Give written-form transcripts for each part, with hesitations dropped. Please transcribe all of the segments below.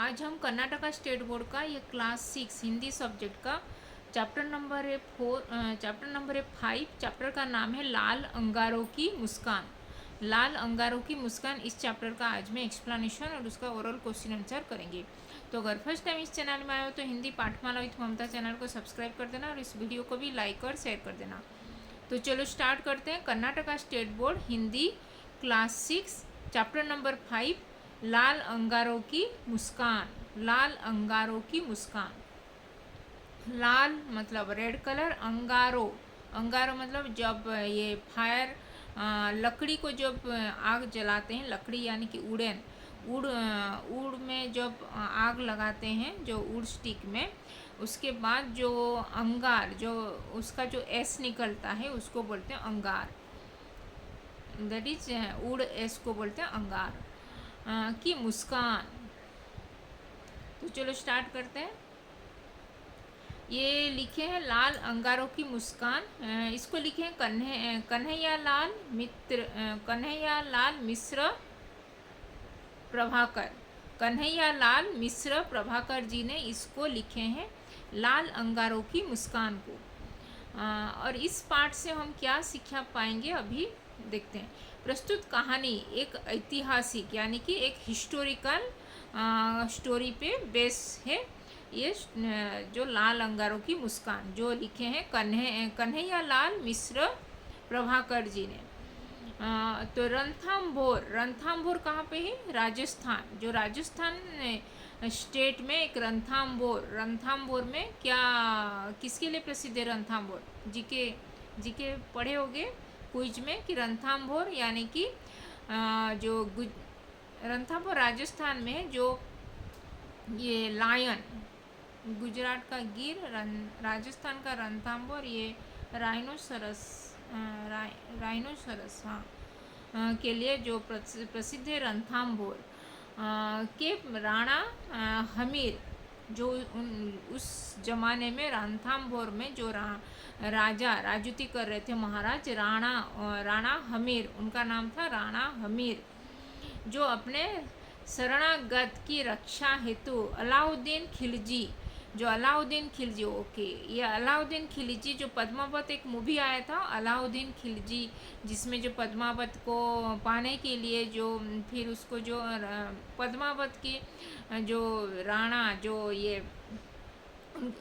आज हम Karnataka state board का ये क्लास 6 हिंदी सब्जेक्ट का चैप्टर नंबर है 5। चैप्टर का नाम है लाल अंगारों की मुस्कान। लाल अंगारों की मुस्कान इस चैप्टर का आज मैं एक्सप्लेनेशन और उसका ओरल क्वेश्चन आंसर करेंगे। तो अगर फर्स्ट टाइम इस चैनल में आए हो तो हिंदी पाठमाला विथ ममता चैनल को सब्सक्राइब कर देना और इस वीडियो को भी लाइक और शेयर कर देना। तो चलो स्टार्ट करते हैं। Karnataka state board Hindi class 6 chapter number 5 लाल अंगारों की मुस्कान। लाल अंगारों की मुस्कान। लाल मतलब रेड कलर, अंगारो अंगारो मतलब जब ये फायर लकड़ी को जब आग जलाते हैं, लकड़ी यानी कि उड़ेन उड़ में जब आग लगाते हैं जो उड़ स्टिक में, उसके बाद जो अंगार जो उसका जो एस निकलता है उसको बोलते हैं अंगार। दैट इज उड़ एस को बोलते हैं अंगार की मुस्कान। तो चलो स्टार्ट करते हैं। ये लिखे हैं लाल अंगारों की मुस्कान। इसको लिखे हैं कन्हैया लाल मिश्र प्रभाकर। कन्हैया लाल मिश्र प्रभाकर जी ने इसको लिखे हैं लाल अंगारों की मुस्कान को। और इस पाठ से हम क्या सीखा पाएंगे अभी देखते हैं। प्रस्तुत कहानी एक ऐतिहासिक यानी कि एक हिस्टोरिकल स्टोरी पे बेस है। ये जो लाल अंगारों की मुस्कान जो लिखे हैं कन्हैया लाल मिश्र प्रभाकर जी ने। तो रणथंभौर कहाँ पे है? राजस्थान। जो राजस्थान स्टेट में एक रणथंभौर में क्या किसके लिए प्रसिद्ध है रणथंभौर? जीके पढ़े होगे क्विज में कि रणथंभौर यानी कि जो रणथंभौर राजस्थान में जो ये लायन, गुजरात का गिर, राजस्थान का रणथंभौर, ये राइनोसरस के लिए जो प्रसिद्ध है रणथंभौर के राणा हमीर जो उस जमाने में रणथंभौर में जो राजूती कर रहे थे महाराज राणा हमीर, उनका नाम था राणा हमीर, जो अपने शरणागत की रक्षा हेतु अलाउद्दीन खिलजी ओके, ये अलाउद्दीन खिलजी जो पद्मावत एक मूवी आया था अलाउद्दीन खिलजी, जिसमें जो पद्मावत को पाने के लिए जो फिर उसको जो पद्मावत की जो राणा जो ये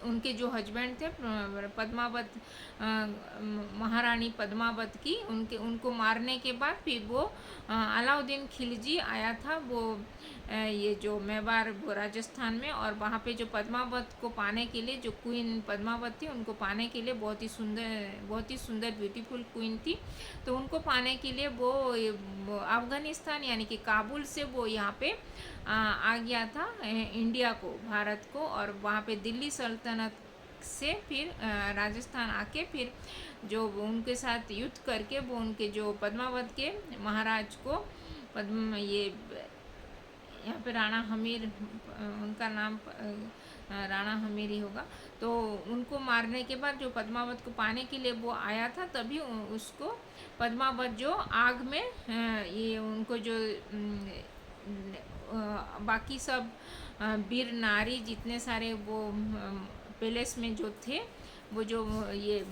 उनके जो हस्बैंड थे पद्मावत महारानी पद्मावत की, उनको मारने के बाद फिर वो अलाउद्दीन खिलजी आया था वो ये जो मेवाड़ वो राजस्थान में, और वहाँ पे जो पद्मावत को पाने के लिए जो क्वीन पद्मावत थी उनको पाने के लिए बहुत ही सुंदर ब्यूटीफुल क्वीन थी, तो उनको पाने के लिए वो अफगानिस्तान यानी कि काबुल से वो यहाँ पे आ गया था इंडिया को, भारत को, और वहाँ पे दिल्ली सल्तनत से फिर राजस्थान आके फिर जो उनके साथ युद्ध करके वो उनके जो पद्मावत के महाराज को ये यहाँ पे राणा हमीर, उनका नाम राणा हमीर ही होगा, तो उनको मारने के बाद जो पद्मावत को पाने के लिए वो आया था, तभी उसको पद्मावत जो आग में ये उनको जो बाकी सब वीर नारी जितने सारे वो पैलेस में जो थे वो जो ये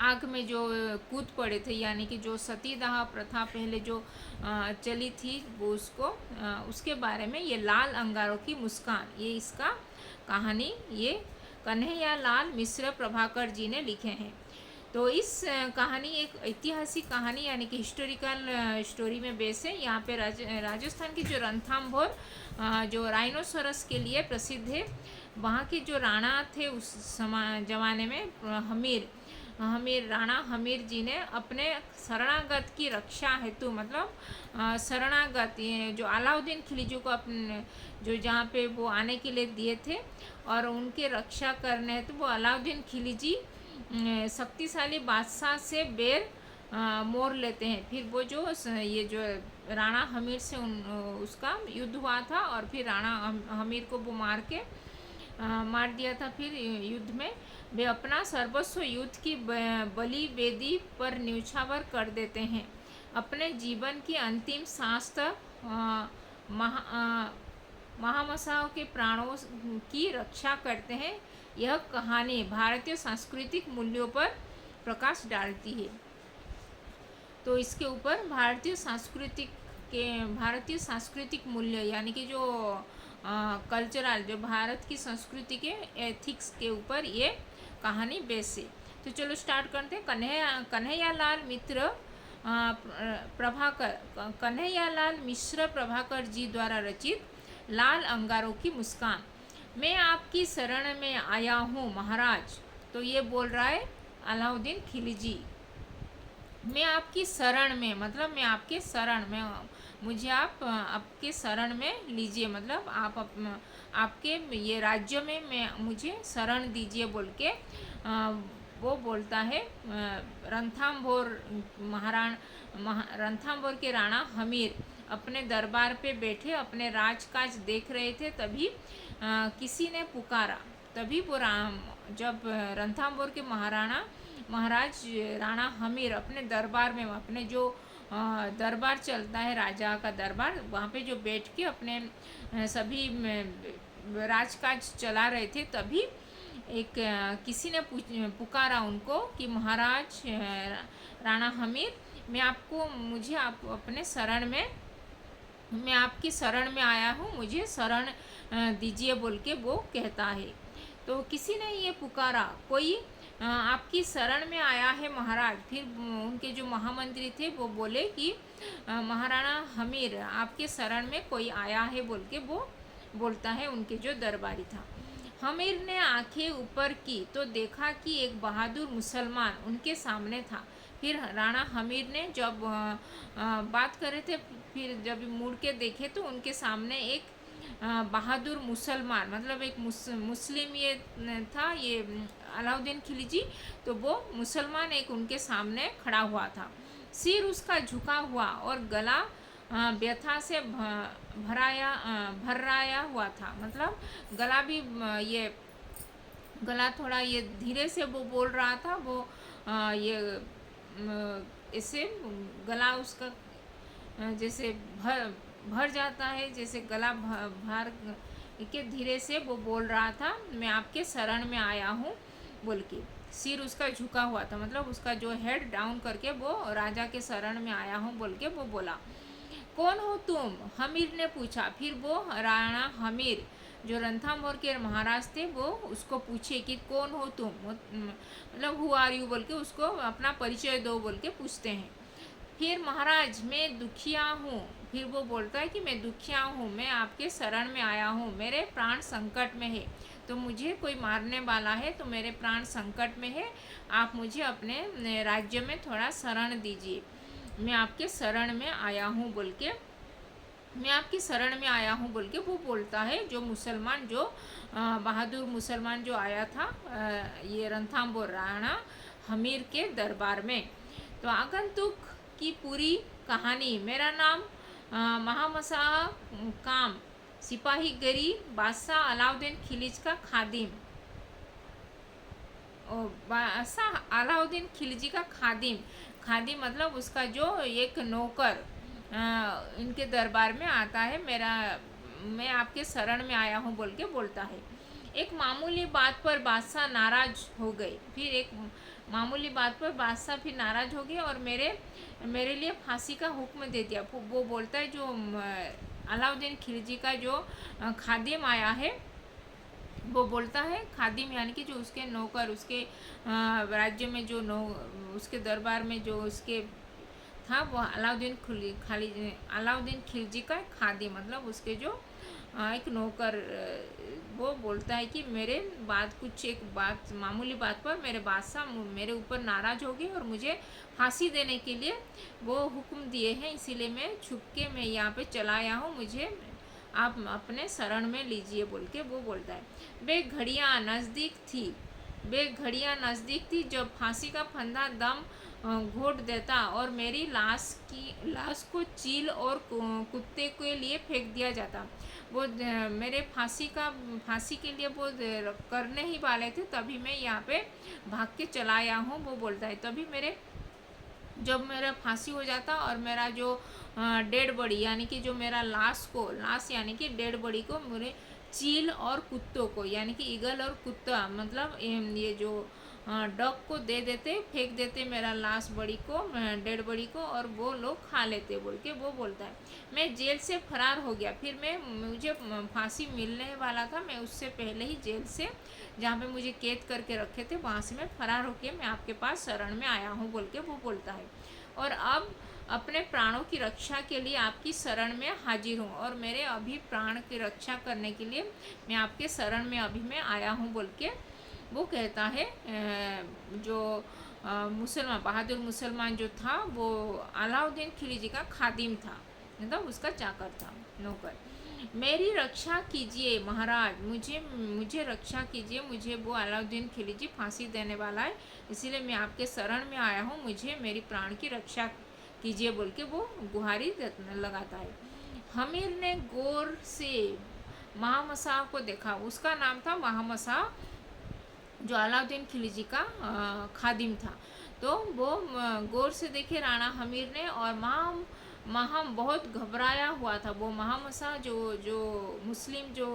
आग में जो कूद पड़े थे, यानी कि जो सतीदाह प्रथा पहले जो चली थी वो उसके बारे में ये लाल अंगारों की मुस्कान, ये इसका कहानी ये कन्हैया लाल मिश्र प्रभाकर जी ने लिखे हैं। तो इस कहानी एक ऐतिहासिक कहानी यानी कि हिस्टोरिकल स्टोरी में बेस है। यहाँ पे राजस्थान की जो रणथंभौर जो राइनोसरस के लिए प्रसिद्ध है, वहाँ के जो राणा थे उस जमाने में राणा हमीर जी ने अपने शरणागत की रक्षा हेतु, मतलब शरणागत जो अलाउद्दीन खिलजी को अपने जो जहाँ पे वो आने के लिए दिए थे और उनके रक्षा करने हेतु वो अलाउद्दीन खिलजी शक्तिशाली बादशाह से बैर मोर लेते हैं। फिर वो जो ये जो राणा हमीर से उसका युद्ध हुआ था और फिर राणा हमीर को वो मार दिया था। फिर युद्ध में वे अपना सर्वस्व युद्ध की बलि वेदी पर न्यौछावर कर देते हैं। अपने जीवन की अंतिम सांस तक महामसाओं के प्राणों की रक्षा करते हैं। यह कहानी भारतीय सांस्कृतिक मूल्यों पर प्रकाश डालती है। तो इसके ऊपर भारतीय सांस्कृतिक मूल्य यानी कि जो कल्चरल, जो भारत की संस्कृति के एथिक्स के ऊपर ये कहानी बेस है। तो चलो स्टार्ट करते हैं। कन्हैयालाल मिश्र प्रभाकर जी द्वारा रचित लाल अंगारों की मुस्कान। मैं आपकी शरण में आया हूँ महाराज। तो ये बोल रहा है अलाउद्दीन खिलजी। मैं आपकी शरण में, मतलब मैं आपके शरण में, मुझे आप आपके शरण में लीजिए, मतलब आपके ये राज्य में मैं मुझे शरण दीजिए बोल के वो बोलता है। रणथंभौर के राणा हमीर अपने दरबार पे बैठे अपने राजकाज देख रहे थे। तभी किसी ने पुकारा। तभी वो जब रणथंभौर के महाराज राणा हमीर अपने दरबार में, अपने जो दरबार चलता है राजा का दरबार, वहाँ पे जो बैठ के अपने सभी राजकाज चला रहे थे, तभी एक किसी ने पुकारा उनको कि महाराज राणा हमीर, मुझे आप अपने शरण में, मैं आपकी शरण में आया हूँ, मुझे शरण दीजिए बोल के वो कहता है। तो किसी ने ये पुकारा, कोई आपकी शरण में आया है महाराज। फिर उनके जो महामंत्री थे वो बोले कि महाराणा हमीर, आपके शरण में कोई आया है बोल के वो बोलता है उनके जो दरबारी था। हमीर ने आंखें ऊपर की तो देखा कि एक बहादुर मुसलमान उनके सामने था। फिर राणा हमीर ने जब बात कर रहे थे, फिर जब मुड़ के देखे तो उनके सामने एक बहादुर मुसलमान, मतलब एक मुस्लिम ये था, ये अलाउद्दीन खिलजी। तो वो मुसलमान एक उनके सामने खड़ा हुआ था। सिर उसका झुका हुआ और गला व्यथा से भर्राया हुआ था। मतलब गला भी ये गला थोड़ा ये धीरे से वो बोल रहा था। वो ये ऐसे गला उसका जैसे भर जाता है, जैसे गला भर के धीरे से वो बोल रहा था, मैं आपके शरण में आया हूँ बोल के। सिर उसका झुका हुआ था, मतलब उसका जो हेड डाउन करके वो राजा के शरण में आया हूँ बोल के वो बोला। कौन हो तुम? हमीर ने पूछा। फिर वो राणा हमीर जो रणथंभौर के महाराज थे वो उसको पूछे कि कौन हो तुम, मतलब हु आर यू बोल के उसको अपना परिचय दो बोल के पूछते हैं। फिर महाराज, मैं दुखिया हूँ। फिर वो बोलता है कि मैं दुखिया हूँ, मैं आपके शरण में आया हूँ, मेरे प्राण संकट में है, तो मुझे कोई मारने वाला है, तो मेरे प्राण संकट में है, आप मुझे अपने राज्य में थोड़ा शरण दीजिए, मैं आपके शरण में आया हूँ बोल के, मैं आपकी शरण में आया हूँ बोल के वो बोलता है। जो मुसलमान, जो बहादुर मुसलमान जो आया था ये रणथंभौर राणा हमीर के दरबार में। तो आगंतुक की पूरी कहानी। मेरा नाम महामसाह काम, सिपाही गरीब, बादशाह अलाउद्दीन खिलजी का खादिम, बादशाह अलाउद्दीन खिलजी का खादिम। खादिम मतलब उसका जो एक नौकर इनके दरबार में आता है, मैं आपके शरण में आया हूँ बोल के बोलता है। एक मामूली बात पर बादशाह नाराज हो गए। फिर एक मामूली बात पर बादशाह फिर नाराज हो गए और मेरे लिए फांसी का हुक्म दे दिया। वो बोलता है जो अलाउद्दीन खिलजी का जो खादिम आया है, वो बोलता है, खादिम यानी कि जो उसके नौकर, उसके राज्य में जो उसके दरबार में जो उसके था, वो अलाउद्दीन खिलजी का खादिम, मतलब उसके जो एक नौकर, वो बोलता है कि मेरे एक बात मामूली बात पर मेरे बादशाह मेरे ऊपर नाराज हो गए और मुझे फांसी देने के लिए वो हुक्म दिए हैं, इसीलिए मैं छुप के मैं यहाँ पे चला आया हूँ, मुझे आप अपने शरण में लीजिए बोल के वो बोलता है। वे घड़ियाँ नज़दीक थी जब फांसी का फंदा दम घोट देता और मेरी लाश को चील और कुत्ते के लिए फेंक दिया जाता। वो मेरे फांसी के लिए वो करने ही वाले थे, तभी मैं यहाँ पे भाग के चला आया हूँ वो बोलता है। तभी मेरे जब मेरा फांसी हो जाता और मेरा जो डेड बॉडी यानी कि जो मेरा लाश यानी कि डेड बॉडी को मेरे चील और कुत्तों को यानी कि ईगल और कुत्ता मतलब ये जो डॉग को दे देते फेंक देते मेरा लाश बॉडी को डेड बॉडी को और वो लोग खा लेते बोल के वो बोलता है। मैं जेल से फरार हो गया, फिर मुझे फांसी मिलने वाला था, मैं उससे पहले ही जेल से जहाँ पे मुझे कैद करके रखे थे वहाँ से मैं फरार होके मैं आपके पास शरण में आया हूँ बोल के वो बोलता है। और अब अपने प्राणों की रक्षा के लिए आपकी शरण में हाजिर हूँ और मेरे अभी प्राण की रक्षा करने के लिए मैं आपके शरण में अभी मैं आया हूँ बोल के वो कहता है। जो मुसलमान बहादुर मुसलमान जो था वो अलाउद्दीन खिलजी का खादिम था, मतलब उसका चाकर था, नौकर। मेरी रक्षा कीजिए महाराज, मुझे मुझे रक्षा कीजिए, मुझे वो अलाउद्दीन खिलजी फांसी देने वाला है, इसीलिए मैं आपके शरण में आया हूँ, मुझे मेरी प्राण की रक्षा कीजिए बोल के वो गुहारी लगाता है। हमीर ने गौर से महामसाह को देखा, उसका नाम था महामसाह जो अलाउद्दीन खिलजी का खादिम था। तो वो गौर से देखे राणा हमीर ने और महाम बहुत घबराया हुआ था। वो महामसा जो जो मुस्लिम जो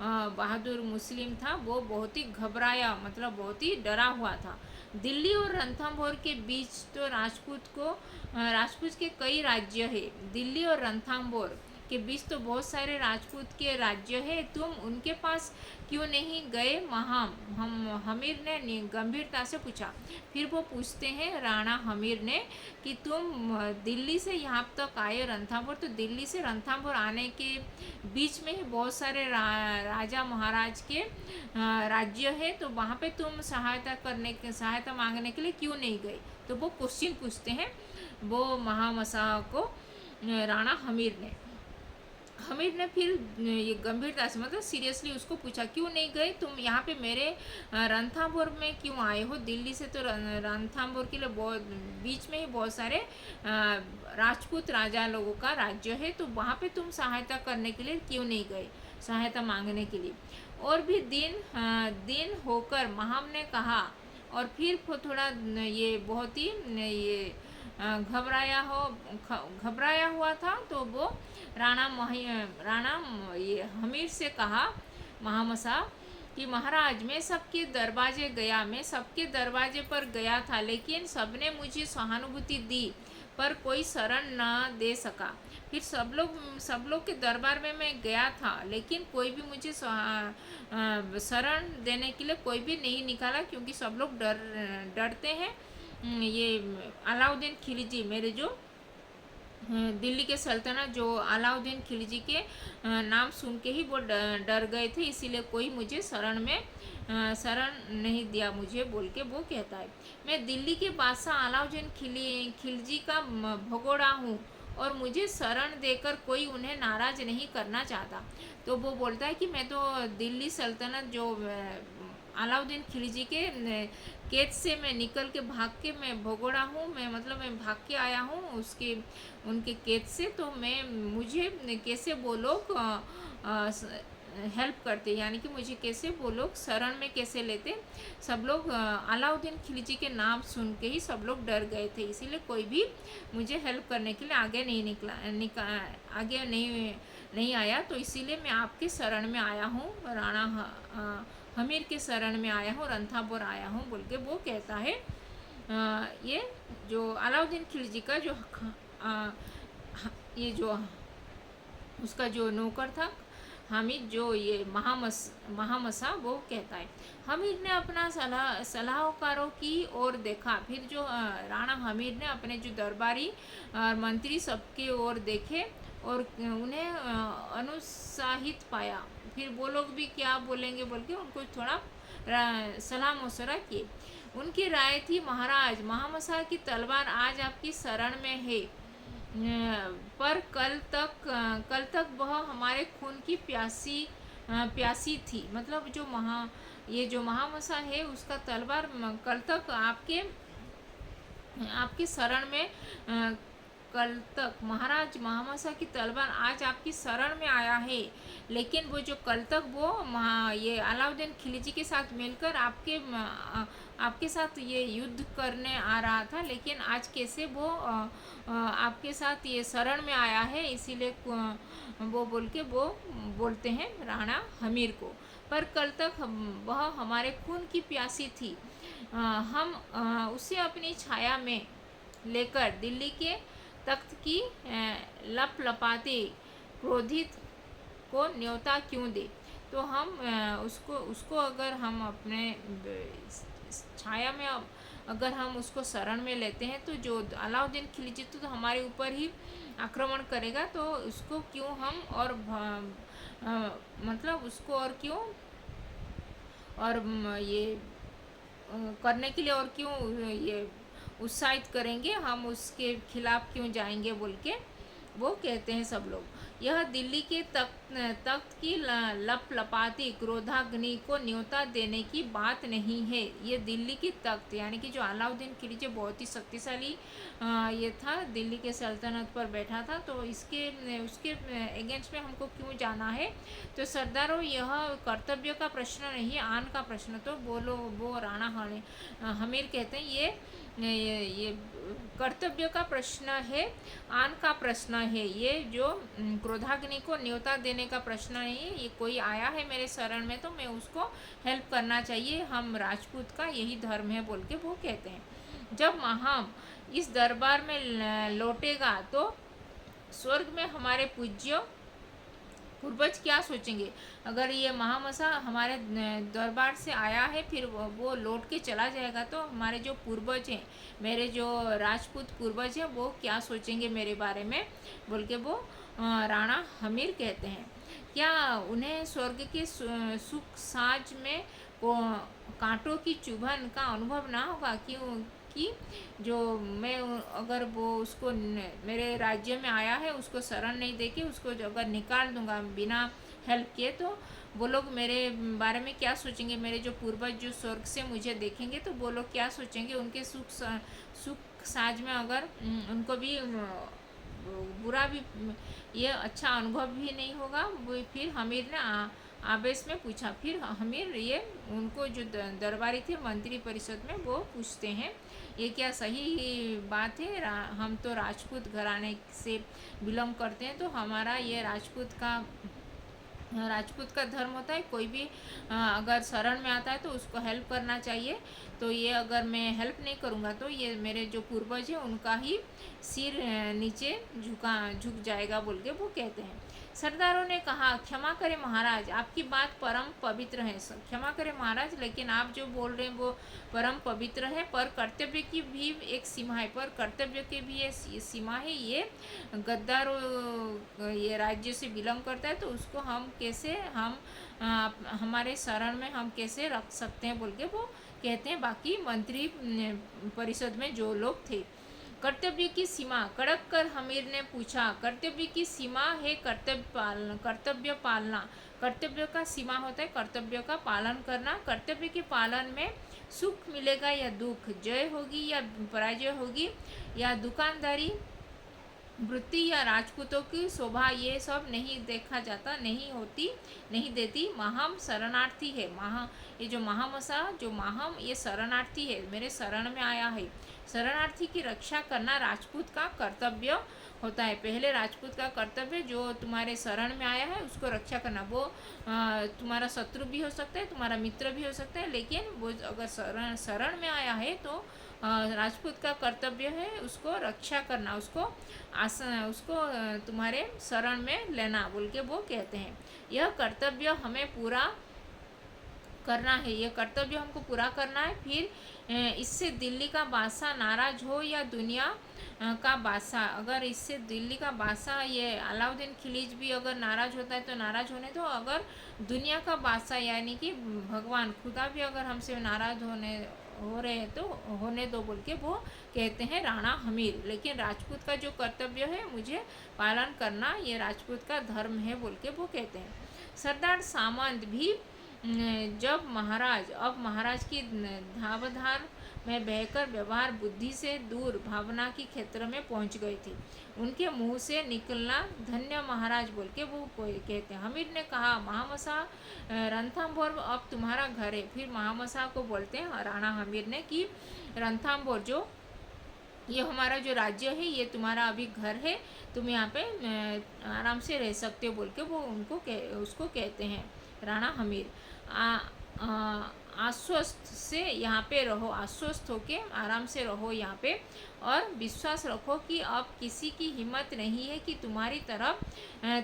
बहादुर मुस्लिम था वो बहुत ही घबराया मतलब बहुत ही डरा हुआ था। दिल्ली और रणथंभौर के बीच तो राजपूत के कई राज्य है। दिल्ली और रणथंभौर के बीच तो बहुत सारे राजपूत के राज्य है, तुम उनके पास क्यों नहीं गए हम हमीर ने गंभीरता से पूछा। फिर वो पूछते हैं राणा हमीर ने कि तुम दिल्ली से यहाँ तक आए रणथंभौर, तो दिल्ली से रणथंभौर आने के बीच में ही बहुत सारे राजा महाराज के राज्य है, तो वहाँ पे तुम सहायता मांगने के लिए क्यों नहीं गए। तो वो क्वेश्चन पूछते हैं वो महामसाह को राणा हमीर ने फिर ये गंभीरता से मतलब सीरियसली उसको पूछा क्यों नहीं गए तुम यहाँ पे मेरे रणथंभौर में क्यों आए हो। दिल्ली से तो रणथंभौर के लिए बहुत बीच में ही बहुत सारे राजपूत राजा लोगों का राज्य है, तो वहाँ पे तुम सहायता करने के लिए क्यों नहीं गए, सहायता मांगने के लिए। और भी दिन होकर महाम ने कहा और फिर थोड़ा ये बहुत ही ये घबराया हुआ था, तो वो राणा ये हमीर से कहा महामसा कि महाराज मैं सबके दरवाजे पर गया था, लेकिन सबने मुझे सहानुभूति दी पर कोई शरण न दे सका। फिर सब लोग के दरबार में मैं गया था, लेकिन कोई भी मुझे शरण देने के लिए कोई भी नहीं निकाला, क्योंकि सब लोग डरते हैं। ये अलाउद्दीन खिलजी मेरे जो दिल्ली के सल्तनत जो अलाउद्दीन खिलजी के नाम सुन के ही वो डर गए थे, इसीलिए कोई मुझे शरण नहीं दिया मुझे बोल के वो कहता है। मैं दिल्ली के बादशाह अलाउद्दीन खिलजी का भगोड़ा हूँ और मुझे शरण देकर कोई उन्हें नाराज नहीं करना चाहता। तो वो बोलता है कि मैं तो दिल्ली सल्तनत जो अलाउद्दीन खिलजी के कैद से मैं निकल के भाग के मैं भगोड़ा हूँ, मैं मतलब मैं भाग के आया हूँ उनके कैद से, तो मुझे कैसे वो लोग हेल्प करते यानी कि मुझे कैसे वो लोग शरण में कैसे लेते। सब लोग अलाउद्दीन खिलजी के नाम सुन के ही सब लोग डर गए थे, इसीलिए कोई भी मुझे हेल्प करने के लिए आगे आगे नहीं आया, तो इसीलिए मैं आपके शरण में आया हूँ, राणा हमीर के शरण में आया हूँ, रणथंभौर आया हूँ बोल के वो कहता है। ये जो अलाउद्दीन खिलजी का जो ये जो उसका जो नौकर था हामिद जो ये महामसा वो कहता है। हमीर ने अपना सलाहकारों की ओर देखा, फिर जो राणा हमीर ने अपने जो दरबारी और मंत्री सबके ओर देखे और उन्हें अनुत्साहित पाया। फिर वो लोग भी क्या बोलेंगे बोल के उनको थोड़ा सलाह मशवरा किए। उनकी राय थी महाराज महामसा की तलवार आज आपकी शरण में है, पर कल तक वह हमारे खून की प्यासी थी। मतलब ये जो महामसा है उसका तलवार कल तक आपके शरण में कल तक महाराज महामसा की तलवार आज आपकी शरण में आया है, लेकिन वो जो कल तक वो ये अलाउद्दीन खिलजी के साथ मिलकर आपके साथ ये युद्ध करने आ रहा था, लेकिन आज कैसे वो आपके साथ ये शरण में आया है, इसीलिए वो बोल के वो बोलते हैं राणा हमीर को। पर कल तक वह हमारे खून की प्यासी थी। हम उसे अपनी छाया में लेकर दिल्ली के तख्त की लप लपाते क्रोधित को न्योता क्यों दे। तो हम उसको उसको अगर हम अपने छाया में अगर हम उसको शरण में लेते हैं तो जो अलाउद्दीन खिलजी तो हमारे ऊपर ही आक्रमण करेगा, तो उसको क्यों हम और मतलब उसको और क्यों और ये करने के लिए और क्यों ये उत्साहित करेंगे, हम उसके खिलाफ क्यों जाएंगे बोल के वो कहते हैं सब लोग। यह दिल्ली के तख्त की लप लपाती क्रोधाग्नि को न्योता देने की बात नहीं है। ये दिल्ली की तख्त यानी कि जो अलाउद्दीन खिलजी बहुत ही शक्तिशाली ये था, दिल्ली के सल्तनत पर बैठा था, तो उसके अगेंस्ट में हमको क्यों जाना है। तो सरदारों, यह कर्तव्य का प्रश्न नहीं, आन का प्रश्न। तो बोलो वो राणा हमीर कहते हैं ये कर्तव्य का प्रश्न है, आन का प्रश्न है। ये जो क्रोधाग्नि को न्योता देने का प्रश्न नहीं है। ये कोई आया है मेरे शरण में तो मैं उसको हेल्प करना चाहिए, हम राजपूत का यही धर्म है बोल के वो कहते हैं। जब महाम इस दरबार में लौटेगा तो स्वर्ग में हमारे पूज्य पूर्वज क्या सोचेंगे। अगर ये महामसा हमारे दरबार से आया है फिर वो लौट के चला जाएगा तो हमारे जो पूर्वज हैं, मेरे जो राजपूत पूर्वज हैं, वो क्या सोचेंगे मेरे बारे में बोल के वो राणा हमीर कहते हैं। क्या उन्हें स्वर्ग के सुख साज में कांटों की चुभन का अनुभव ना होगा। क्यों कि जो मैं अगर वो उसको मेरे राज्य में आया है उसको शरण नहीं देके उसको अगर निकाल दूंगा बिना हेल्प किए, तो वो लोग मेरे बारे में क्या सोचेंगे। मेरे जो पूर्वज जो स्वर्ग से मुझे देखेंगे तो वो लोग क्या सोचेंगे। उनके सुख साज में अगर उनको भी बुरा भी ये अच्छा अनुभव भी नहीं होगा। वो फिर हमीर ने आवेश में पूछा। फिर हमीर ये उनको जो दरबारी थे मंत्री परिषद में वो पूछते हैं, ये क्या सही बात है। हम तो राजपूत घराने से बिलोंग करते हैं, तो हमारा ये राजपूत का धर्म होता है, कोई भी अगर शरण में आता है तो उसको हेल्प करना चाहिए। तो ये अगर मैं हेल्प नहीं करूँगा तो ये मेरे जो पूर्वज हैं उनका ही सिर नीचे झुक जाएगा बोल के वो कहते हैं। सरदारों ने कहा, क्षमा करें महाराज, आपकी बात परम पवित्र है। क्षमा करें महाराज, लेकिन आप जो बोल रहे हैं वो परम पवित्र है, पर कर्तव्य की भी एक सीमा है। पर कर्तव्य की भी ये सीमा है। ये गद्दार ये राज्य से बिलोंग करता है, तो उसको हम कैसे हमारे शरण में हम कैसे रख सकते हैं बोल के वो कहते हैं। बाकी मंत्री परिषद में जो लोग थे। कर्तव्य की सीमा, कड़क कर हमीर ने पूछा। कर्तव्य की सीमा है कर्तव्य पालना। कर्तव्य का सीमा होता है कर्तव्य का पालन करना। कर्तव्य के पालन में सुख मिलेगा या दुख, जय होगी या पराजय होगी, या दुकानदारी वृत्ति या राजपूतों की शोभा, ये सब नहीं देखा जाता, नहीं देती। महाम शरणार्थी है। ये जो महामसा जो महाम ये शरणार्थी है, मेरे शरण में आया है। शरणार्थी की रक्षा करना राजपूत का कर्तव्य होता है। पहले राजपूत का कर्तव्य जो तुम्हारे शरण में आया है उसको रक्षा करना। वो तुम्हारा शत्रु भी हो सकता है, तुम्हारा मित्र भी हो सकता है, लेकिन वो अगर शरण में आया है तो राजपूत का कर्तव्य है उसको रक्षा करना, उसको तुम्हारे शरण में लेना बोल के वो कहते हैं। यह कर्तव्य हमें पूरा करना है, यह कर्तव्य हमको पूरा करना है। फिर इससे दिल्ली का बादशाह नाराज हो या दुनिया का बादशाह, अगर इससे दिल्ली का बादशाह ये अलाउद्दीन खिलजी भी अगर नाराज होता है तो नाराज होने दो। अगर दुनिया का बादशाह यानी कि भगवान खुदा भी अगर हमसे नाराज हो रहे हैं तो होने दो बोल के वो कहते हैं राणा हमीर। लेकिन राजपूत का जो कर्तव्य है मुझे पालन करना, ये राजपूत का धर्म है बोल के वो कहते हैं। सरदार सामंत भी जब महाराज की धावधार मैं बहकर व्यवहार बुद्धि से दूर भावना की क्षेत्र में पहुंच गई थी। उनके मुंह से निकलना धन्य महाराज बोल के वो कहते हैं। हमीर ने कहा, महामसा रणथंभौर अब तुम्हारा घर है। फिर महामसा को बोलते हैं राणा हमीर ने कि रणथंभौर जो ये हमारा जो राज्य है ये तुम्हारा अभी घर है, तुम यहाँ पे आराम से रह सकते हो बोल के वो उसको कहते हैं राणा हमीर। आश्वस्त से यहाँ पे रहो, आश्वस्त होके आराम से रहो यहाँ पे, और विश्वास रखो कि अब किसी की हिम्मत नहीं है कि तुम्हारी तरफ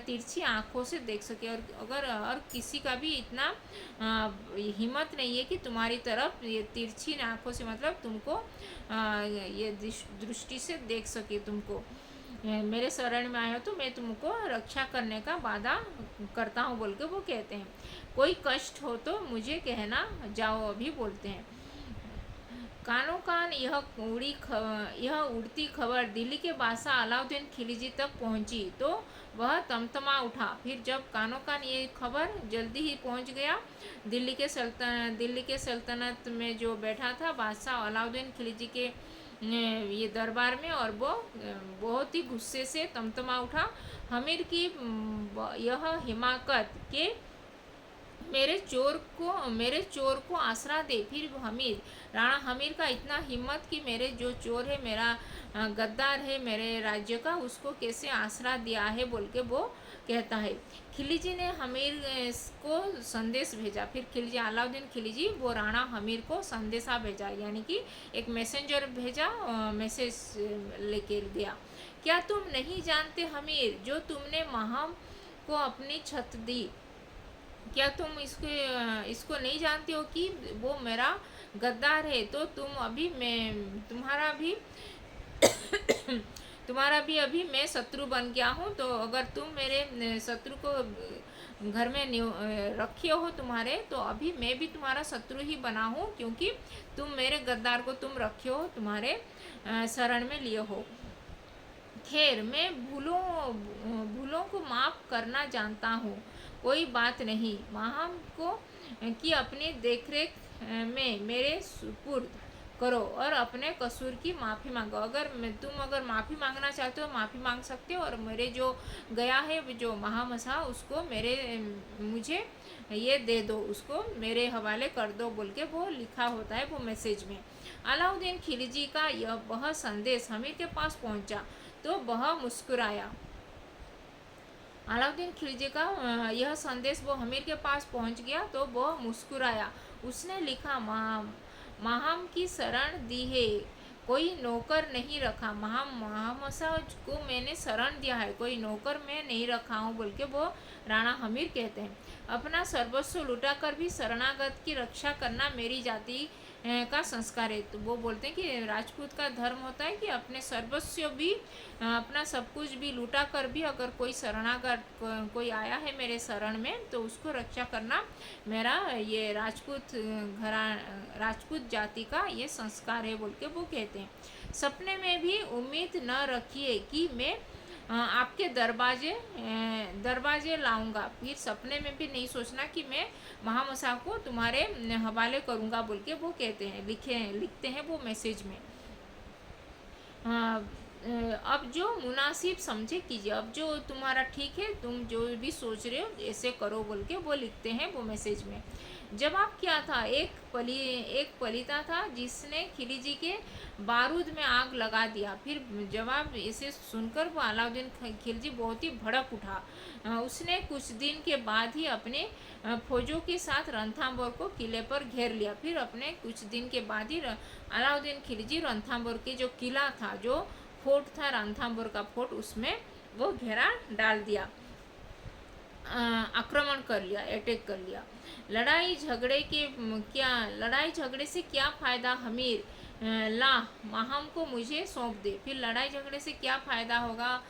तिरछी आंखों से देख सके। और किसी का भी इतना हिम्मत नहीं है कि तुम्हारी तरफ ये तिरछी आंखों से मतलब तुमको ये दृष्टि से देख सके। तुमको मेरे शरण में आए हो तो मैं तुमको रक्षा करने का वादा करता हूँ बोल के वो कहते हैं। कोई कष्ट हो तो मुझे कहना, जाओ अभी बोलते हैं। कानों कान यह उड़ती खबर दिल्ली के बादशाह अलाउद्दीन खिलजी तक पहुंची तो वह तमतमा उठा। फिर जब कानों कान ये खबर जल्दी ही पहुंच गया दिल्ली के सल्तनत में जो बैठा था बादशाह अलाउद्दीन खिलजी के ये दरबार में, और वो बहुत ही गुस्से से तमतमा उठा। हमीर की यह हिमाकत के मेरे चोर को आसरा दे। फिर राणा हमीर का इतना हिम्मत कि मेरे जो चोर है, मेरा गद्दार है मेरे राज्य का, उसको कैसे आसरा दिया है बोल के वो कहता है। खिलजी ने हमीर को संदेश भेजा। फिर खिलजी अलाउद्दीन खिलजी वो राणा हमीर को संदेशा भेजा, यानी कि एक मैसेंजर भेजा, मैसेज लेके गया। क्या तुम नहीं जानते हमीर, जो तुमने महाम को अपनी छत दी, क्या तुम इसको नहीं जानते हो कि वो मेरा गद्दार है? तो तुम्हारा भी अभी मैं शत्रु बन गया हूँ। तो अगर तुम मेरे शत्रु को घर में रखे हो तुम्हारे, तो अभी मैं भी तुम्हारा शत्रु ही बना हूँ, क्योंकि तुम मेरे गद्दार को तुम रखे हो, तुम्हारे शरण में लिए हो। खैर, मैं भूलों को माफ करना जानता हूँ, कोई बात नहीं। महाम को कि अपनी देखरेख में मेरे सुपुर्द करो और अपने कसूर की माफ़ी मांगो। अगर माफ़ी मांगना चाहते हो माफ़ी मांग सकते हो, और मेरे जो गया है जो महामसा उसको मुझे ये दे दो, उसको मेरे हवाले कर दो बोल के वो लिखा होता है वो मैसेज में। अलाउद्दीन खिलजी का वह संदेश हमीर के पास पहुंचा तो वह मुस्कुराया। अलाउद्दीन खिलजी का यह संदेश वो हमीर के पास पहुंच गया तो वह मुस्कुराया। उसने लिखा, महाम की शरण दी है, कोई नौकर नहीं रखा। महामसा को मैंने शरण दिया है, कोई नौकर मैं नहीं रखा हूँ बोल के वो राणा हमीर कहते हैं। अपना सर्वस्व लुटाकर भी शरणागत की रक्षा करना मेरी जाति का संस्कार है। तो वो बोलते हैं कि राजपूत का धर्म होता है कि अपने सर्वस्व भी, अपना सब कुछ भी लुटा कर भी, अगर कोई शरणागत कोई आया है मेरे शरण में तो उसको रक्षा करना मेरा ये राजपूत जाति का ये संस्कार है बोल के वो कहते हैं। सपने में भी उम्मीद न रखिए कि मैं आपके दरवाजे लाऊंगा। फिर सपने में भी नहीं सोचना कि मैं महामसा को तुम्हारे हवाले करूंगा बोल के वो कहते हैं, लिखते हैं वो मैसेज में। अब जो मुनासिब समझे कीजिए, अब जो तुम्हारा ठीक है, तुम जो भी सोच रहे हो ऐसे करो बोल के वो लिखते हैं वो मैसेज में। जवाब क्या था? एक पलिता था जिसने खिलजी के बारूद में आग लगा दिया। फिर जवाब इसे सुनकर वो अलाउद्दीन खिलजी बहुत ही भड़क उठा। उसने कुछ दिन के बाद ही अपने फौजों के साथ रणथंभौर को किले पर घेर लिया। फिर अपने कुछ दिन के बाद ही अलाउद्दीन खिलजी रणथंभौर के जो किला था, जो फोर्ट था रणथंभौर का फोर्ट, उसमें वो घेरा डाल दिया, आक्रमण कर लिया, अटैक कर लिया। लड़ाई झगड़े से क्या फ़ायदा हमीर, ला महाम को मुझे सौंप दे। फिर लड़ाई झगड़े से क्या फ़ायदा होगा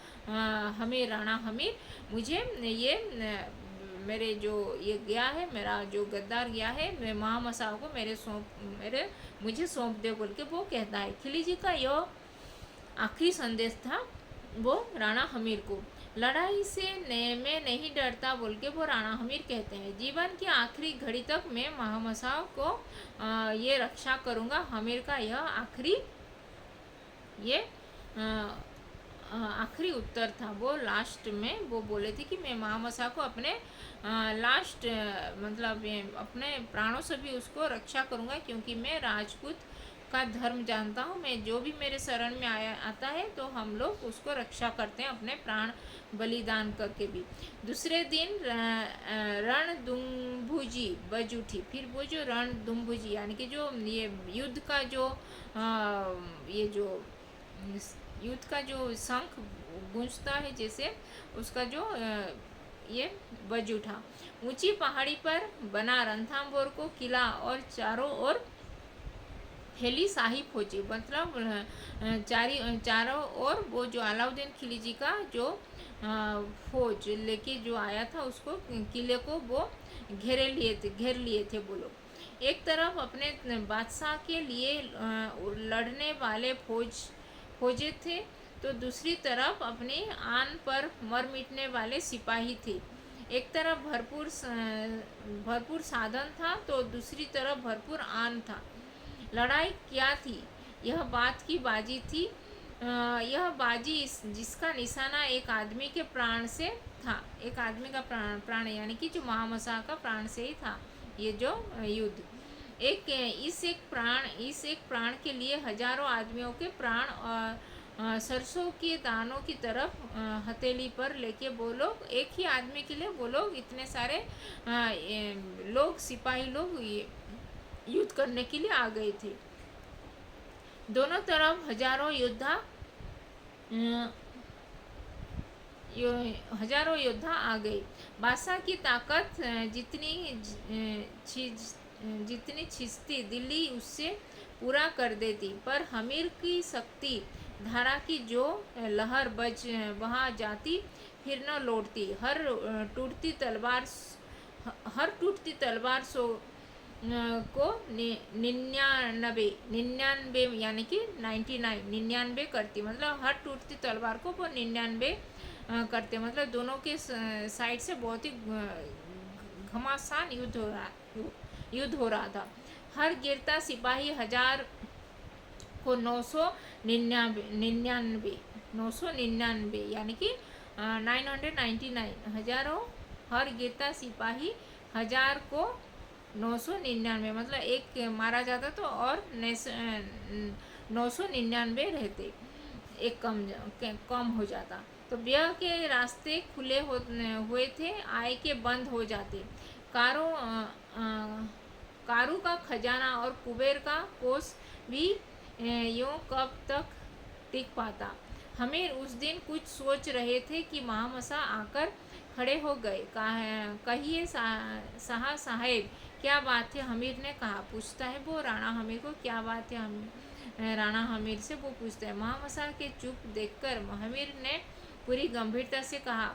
हमीर, राणा हमीर, मुझे ये मेरे जो ये गया है, मेरा जो गद्दार गया है महामसा को मुझे सौंप दे बोल के वो कहता है। खिलजी का यह आखिरी संदेश था वो राणा हमीर को। लड़ाई से मैं नहीं डरता बोल के वो राणा हमीर कहते हैं। जीवन की आखिरी घड़ी तक मैं महामसाओ को ये रक्षा करूँगा। हमीर का यह आखिरी ये आखिरी उत्तर था। वो लास्ट में वो बोले थे कि मैं महामसा को अपने लास्ट मतलब अपने प्राणों से भी उसको रक्षा करूँगा, क्योंकि मैं राजपूत का धर्म जानता हूँ। मैं जो भी मेरे शरण में आता है तो हम लोग उसको रक्षा करते हैं अपने प्राण बलिदान करके भी। दूसरे दिन रणदुम्भुजी बज उठी। फिर वो जो रणदुम्भुजी यानी कि जो ये युद्ध का जो ये जो युद्ध का जो शंख गूंजता है जैसे उसका जो ये बज उठा। ऊंची पहाड़ी पर बना रणथंभौर को किला और चारों ओर फैली शाही फौजी, मतलब चारों ओर वो जो अलाउद्दीन खिलजी का जो फौज लेके जो आया था उसको किले को वो घेर लिए थे वो लोग। एक तरफ अपने बादशाह के लिए लड़ने वाले फौजे थे, तो दूसरी तरफ अपनी आन पर मर मिटने वाले सिपाही थे। एक तरफ भरपूर साधन था तो दूसरी तरफ भरपूर आन था। लड़ाई क्या थी? यह बात की बाजी थी। यह बाजी जिसका निशाना एक आदमी के प्राण से था। एक आदमी का प्राण यानी कि जो महामसा का प्राण से ही था ये जो युद्ध। इस एक प्राण के लिए हजारों आदमियों के प्राण और सरसों के दानों की तरफ हथेली पर लेके वो लोग, एक ही आदमी के लिए वो लोग इतने सारे लोग सिपाही लोग युद्ध करने के लिए आ गए थे। दोनों तरफ हजारों योद्धा आ गए। बादशाह की ताकत जितनी छिसती दिल्ली उससे पूरा कर देती, पर हमीर की शक्ति धारा की जो लहर वहाँ जाती फिर न लौटती। टूटती तलवार को 99 यानी कि 99 करती, मतलब हर टूटती तलवार को वो 99 करते, मतलब दोनों के साइड से बहुत ही घमासान युद्ध हो रहा था। हर गिरता सिपाही हजार को 999 यानी कि 999 हजारों, हर गिरता सिपाही हजार को 999 मतलब एक मारा जाता तो और 999 रहते, एक कम हो जाता। तो ब्याह के रास्ते खुले हुए थे, आय के बंद हो जाते। कारू का खजाना और कुबेर का कोष भी यूं कब तक टिक पाता। हमीर उस दिन कुछ सोच रहे थे कि महामसा आकर खड़े हो गए। कहिए शाह साहेब, क्या बात है? हमीर ने कहा। पूछता है वो राणा हमीर को, क्या बात है? राणा हमीर से वो पूछता है। महामसा के चुप देखकर हमीर ने पूरी गंभीरता से कहा,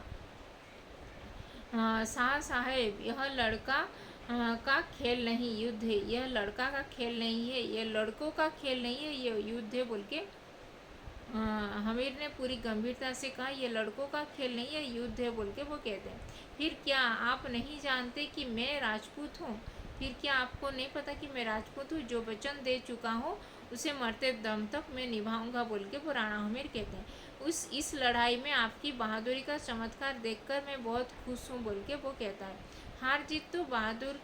शाह साहेब, यह लड़का का खेल नहीं युद्ध है। यह लड़का का खेल नहीं है, यह लड़कों का खेल नहीं है, यह युद्ध है बोल के हमीर ने पूरी गंभीरता से कहा, यह लड़कों का खेल नहीं है, युद्ध है बोल के वो कहते हैं। फिर क्या आप नहीं जानते कि मैं राजपूत हूँ? फिर क्या आपको नहीं पता कि मैं राजपूत हूँ? जो वचन दे चुका हूँ उसे मरते दम तक मैं निभाऊंगा बोल के वो राणा हमीर कहते हैं। इस लड़ाई में आपकी बहादुरी का चमत्कार देखकर मैं बहुत खुश हूँ बोल के वो कहता है। हार जीत तो बहादुर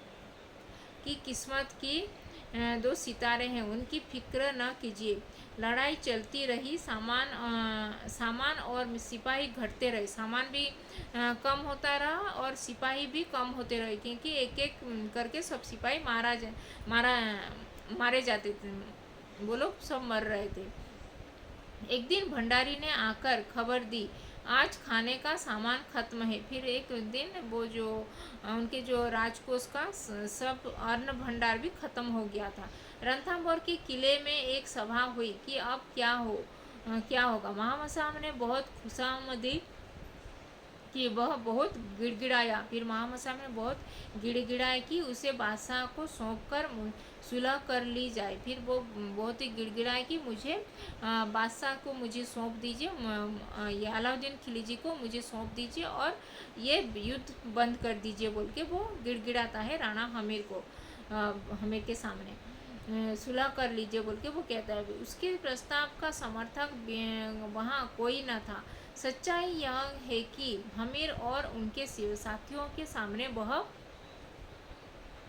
की किस्मत की दो सितारे हैं, उनकी फिक्र न कीजिए। लड़ाई चलती रही, सामान और सिपाही घटते रहे। सामान भी कम होता रहा और सिपाही भी कम होते रहे, क्योंकि एक एक करके सब सिपाही मारे जाते थे, वो लोग सब मर रहे थे। एक दिन भंडारी ने आकर खबर दी, आज खाने का सामान खत्म है। फिर एक दिन वो जो उनके जो राजकोष का सब अन्न भंडार भी खत्म हो गया था। रणथंभौर के किले में एक सभा हुई कि अब क्या होगा। महामसा ने बहुत खुशामदी कि वह बहुत गिड़गिड़ाया। फिर महामसा ने बहुत गिड़गिड़ाया कि उसे बादशाह को सौंप कर सुलह कर ली जाए। फिर वो बहुत ही गिड़गिड़ाया कि मुझे बादशाह को मुझे सौंप दीजिए, ये अलाउद्दीन खिलजी को मुझे सौंप दीजिए और ये युद्ध बंद कर दीजिए बोल के वो गिड़गिड़ाता है राणा हमीर को, हमीर के सामने। सुलह कर लीजिए बोल के वो कहता है। उसके प्रस्ताव का समर्थक वहाँ कोई न था। सच्चाई यह है कि हमीर और उनके साथियों के सामने वह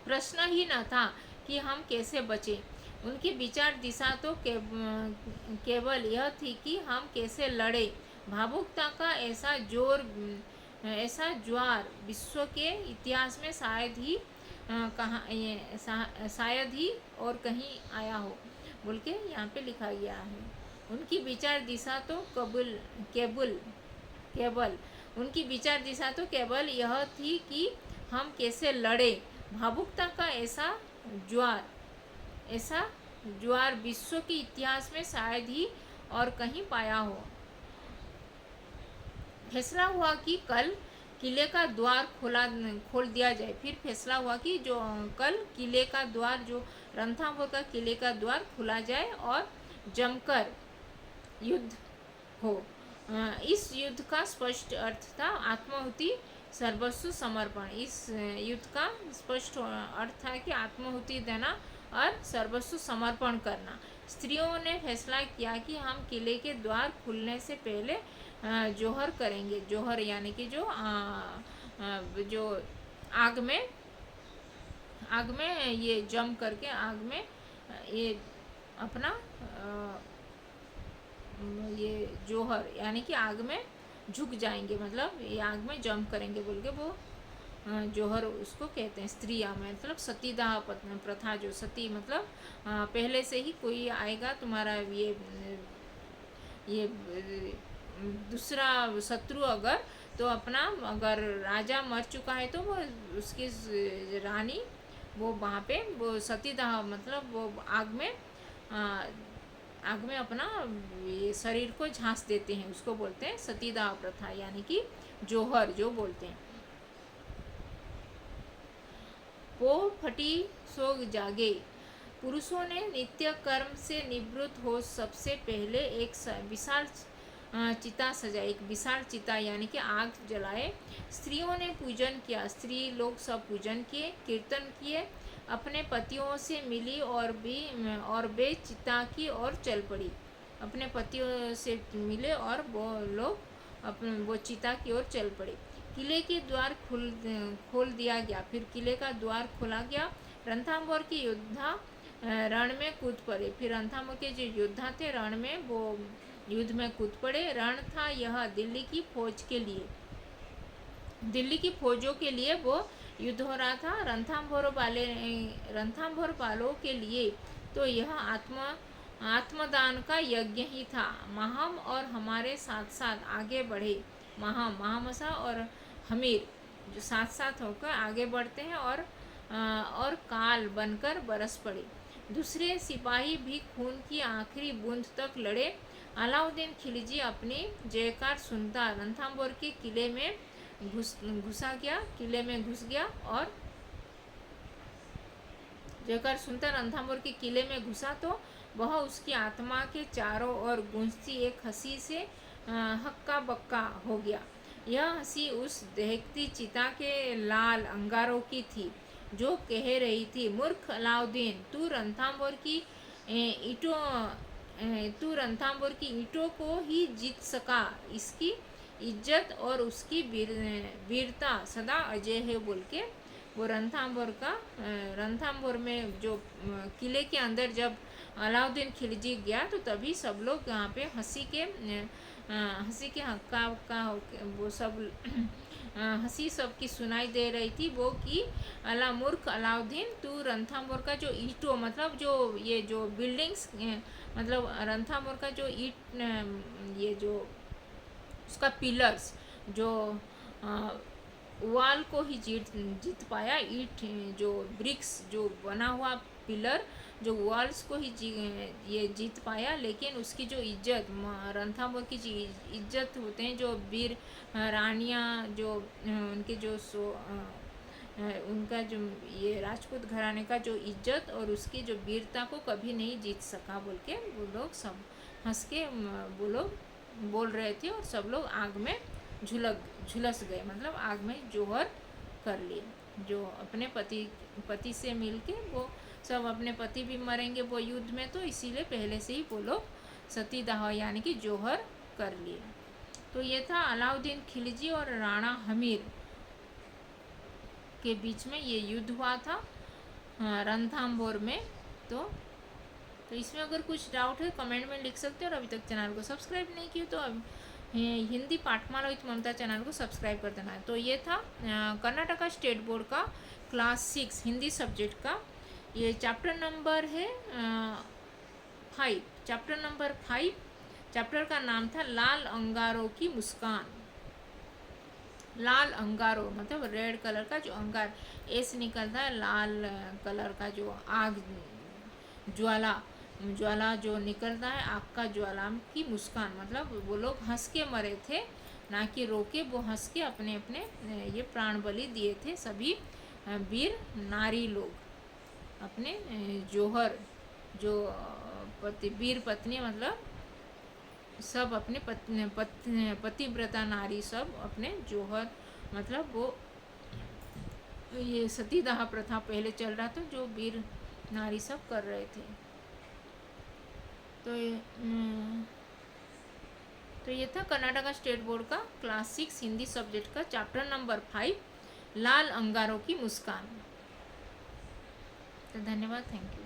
प्रश्न ही न था कि हम कैसे बचें। उनकी विचार दिशा तो केवल यह थी कि हम कैसे लड़े। भावुकता का ऐसा ज्वार विश्व के इतिहास में शायद ही और कहीं आया हो बोल के यहाँ पे लिखा गया है। उनकी विचार दिशा तो केवल उनकी विचार दिशा तो केवल यह थी कि हम कैसे लड़े। भावुकता का ऐसा ज्वार विश्व के इतिहास में शायद ही और कहीं पाया हो। फैसला हुआ कि कल किले का द्वार खोल दिया जाए। फिर फैसला हुआ कि जो कल किले का द्वार, जो रणथंभौर का किले का द्वार खुला जाए और जमकर युद्ध हो। इस युद्ध का स्पष्ट अर्थ था आत्माहुति, सर्वस्व समर्पण। इस युद्ध का स्पष्ट अर्थ था कि आत्माहुति देना और सर्वस्व समर्पण करना। स्त्रियों ने फैसला किया कि हम किले के द्वार खुलने से पहले जोहर करेंगे। जोहर यानी कि जो आग में ये जम करके आग में ये अपना ये जोहर यानी कि आग में झुक जाएंगे, मतलब ये आग में जम करेंगे बोल के वो जोहर उसको कहते हैं। स्त्रियाँ मतलब सतीदाह प्रथा, जो सती मतलब पहले से ही कोई आएगा तुम्हारा ये दूसरा शत्रु अगर, तो अपना अगर राजा मर चुका है तो वो उसकी रानी वो वहाँ पे वो सतीदाह मतलब वो आग में अपना ये शरीर को झांस देते हैं, उसको बोलते हैं सतीदाह प्रथा यानी कि जोहर जो बोलते हैं। पो फटी सो जागे। पुरुषों ने नित्य कर्म से निवृत्त हो सबसे पहले एक विशाल चिता सजाई, एक विशाल चिता यानी कि आग जलाए। स्त्रियों ने पूजन किया, स्त्री लोग सब पूजन किए, कीर्तन किए, अपने पतियों से मिली और वे चिता की ओर चल पड़ी। अपने पतियों से मिले और वो लोग अपने वो चिता की ओर चल पड़े। किले के द्वार खोल दिया गया। फिर किले का द्वार खोला गया। रणथंभौर के योद्धा रण में कूद पड़े। फिर रणथंभौर के जो योद्धा थे रण में वो युद्ध में कूद पड़े। रण था यह दिल्ली की फौज के लिए, दिल्ली की फौजों के लिए वो युद्ध हो रहा था। रणथंभौर वालों के लिए तो यह आत्मदान का यज्ञ ही था। माहम और हमारे साथ साथ आगे बढ़े। महामसा और हमीर जो साथ साथ होकर आगे बढ़ते हैं और काल बनकर बरस पड़े। दूसरे सिपाही भी खून की आखिरी बूंद तक लड़े। अलाउद्दीन खिलजी अपनी जयकार सुनता रणथंभौर के किले में घुस गया और जयकार सुनता रणथंभौर के किले में घुसा तो वह उसकी आत्मा के चारों ओर गूंजती एक हंसी से हक्का बक्का हो गया। यह हंसी उस दहकती चिता के लाल अंगारों की थी जो कह रही थी, मूर्ख अलाउद्दीन, तू रणथंभौर की ईंटों को ही जीत सका। इसकी इज्जत और उसकी वीरता सदा अजय है बोल के वो रणथंभौर में जो किले के अंदर जब अलाउद्दीन खिलजी गया तो तभी सब लोग यहाँ पे हंसी के हक्का वो सब हंसी सबकी सुनाई दे रही थी। वो कि मूर्ख अलाउद्दीन, तू रणथंभौर का जो ईंटों मतलब जो ये जो बिल्डिंग्स मतलब रणथंभौर का जो ईंट ये जो उसका पिलर्स जो वाल को ही जीत पाया। ईंट जो ब्रिक्स जो बना हुआ पिलर जो वॉल्स को ही ये जीत पाया, लेकिन उसकी जो इज्जत, रणथंभौर की इज्जत होते हैं जो वीर रानियाँ, जो उनके जो उनका जो ये राजपूत घराने का जो इज्जत और उसकी जो वीरता को कभी नहीं जीत सका बोल के वो लोग सब हंस के वो लोग बोल रहे थे, और सब लोग आग में झुलस गए, मतलब आग में जोहर कर लिए। जो अपने पति से मिलके वो सब, अपने पति भी मरेंगे वो युद्ध में, तो इसीलिए पहले से ही वो लोग सतीदाह यानी कि जोहर कर लिए। तो ये था अलाउद्दीन खिलजी और राणा हमीर के बीच में ये युद्ध हुआ था रणथंभौर में। तो इसमें अगर कुछ डाउट है कमेंट में लिख सकते हो, और अभी तक चैनल को सब्सक्राइब नहीं किया तो अब हिंदी पाठमाला विथ ममता चैनल को सब्सक्राइब कर देना है। तो ये था कर्नाटका स्टेट बोर्ड का क्लास 6 हिंदी सब्जेक्ट का, ये चैप्टर नंबर है 5, चैप्टर नंबर 5। चैप्टर का नाम था लाल अंगारों की मुस्कान। लाल अंगारों मतलब रेड कलर का जो अंगार एस निकलता है, लाल कलर का जो आग ज्वाला जो निकलता है, आग का ज्वाला की मुस्कान, मतलब वो लोग हंस के मरे थे, ना कि रोके। वो हंस के अपने अपने ये प्राण बलि दिए थे, सभी वीर नारी लोग अपने जोहर जो वीर पत्नी, मतलब सब अपने पतिव्रता नारी सब अपने जोहर, मतलब वो ये सतीदाह प्रथा पहले चल रहा था जो वीर नारी सब कर रहे थे। तो ये था कर्नाटका स्टेट बोर्ड का क्लास 6 हिंदी सब्जेक्ट का चैप्टर नंबर 5 लाल अंगारों की मुस्कान। तो धन्यवाद, थैंक यू।